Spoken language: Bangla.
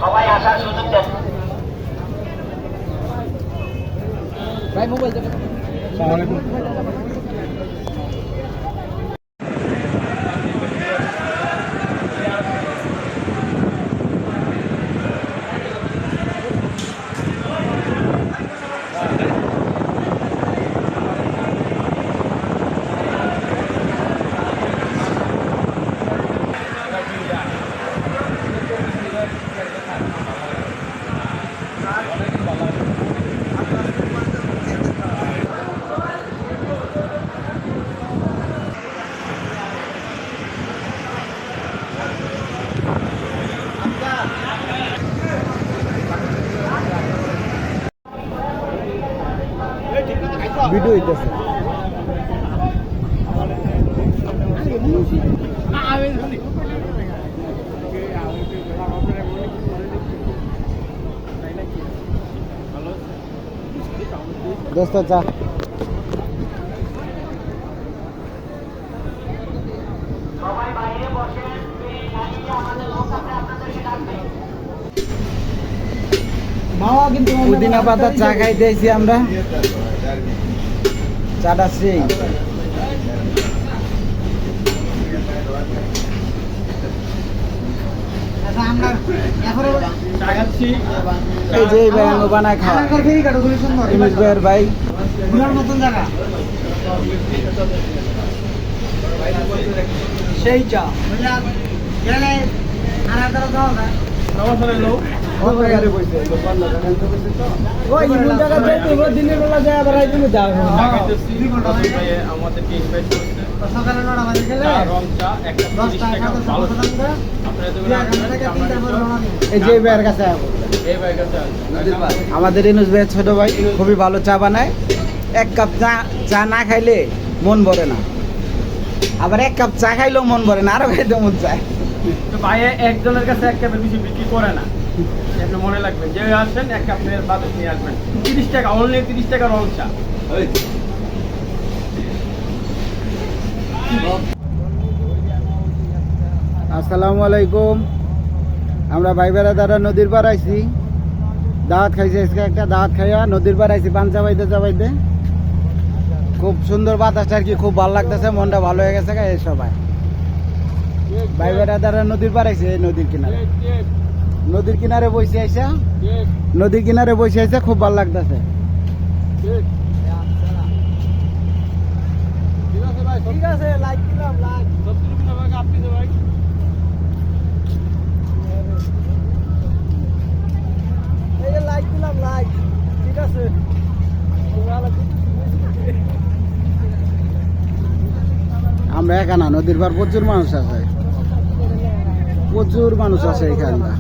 সবাই আসার সুযোগ দেন। ভাই মোবাইল দেবেন। আসসালামু আলাইকুম। ভিডিও হইতেছে দোস্ত চা সবাই বাইরে বসেন, আমাদের লোক আছে, আপনাদেরকে ডাকবে। পুদিনা পাতা চা খাইতেছি আমরা। চাটা সেই এই যে ভাই আমি বানায় খাওয়া ইমেজ ভাইয়ের ভাই নতুন জায়গা সেই চা দিনের বেলা যায় আবার আমাদেরকে ইনভাইট করছে সকালে 9টা বাজে গেলে রং চা একটা 10 টাকা ভালো এই যে ভাইয়ের কাছে আমাদের ইনুস ভাই ছোট ভাই খুবই ভালো চা বানায়। এক কাপ চা না খাইলে মন ভরে না, আবার এক কাপ চা খাইলেও মন ভরে না, আরো খাইতে মন চায়। তো ভাই একজনের কাছে এক কাপের বেশি বিক্রি করে না, আপনি মনে রাখবেন। যে আসবেন এক কাপের বাজার নিয়ে আসবেন 30 টাকা, অনলি 30 টাকা রং চা। আসসালামু আলাইকুম। আমরা ভাই বেড়াদারা নদীর পার আইছি, দাওয়াত খাইছি আজকে একটা। দাওয়াত খাইয়া নদীর পার আইছি পান চাবাইতে চাবাইতে। খুব সুন্দর বাতাসটা আর কি, খুব ভালো লাগতেছে, মনটা ভালো হয়ে গেছে। এই সবাই ভাই বেড়াদারা নদীর পার আইছে, এই নদীর কিনারে, নদীর কিনারে বসে আইসা, নদীর কিনারে বসে আইসা খুব ভালো লাগতেছে। ঠিক আছে, লাইক দিলাম, লাইক আপনি তো ভাই এই যে লাইক দিলাম, লাইক ঠিক আছে। আমরা এখানে নদীর পার প্রচুর মানুষ আছে, প্রচুর মানুষ আছে এখানটা।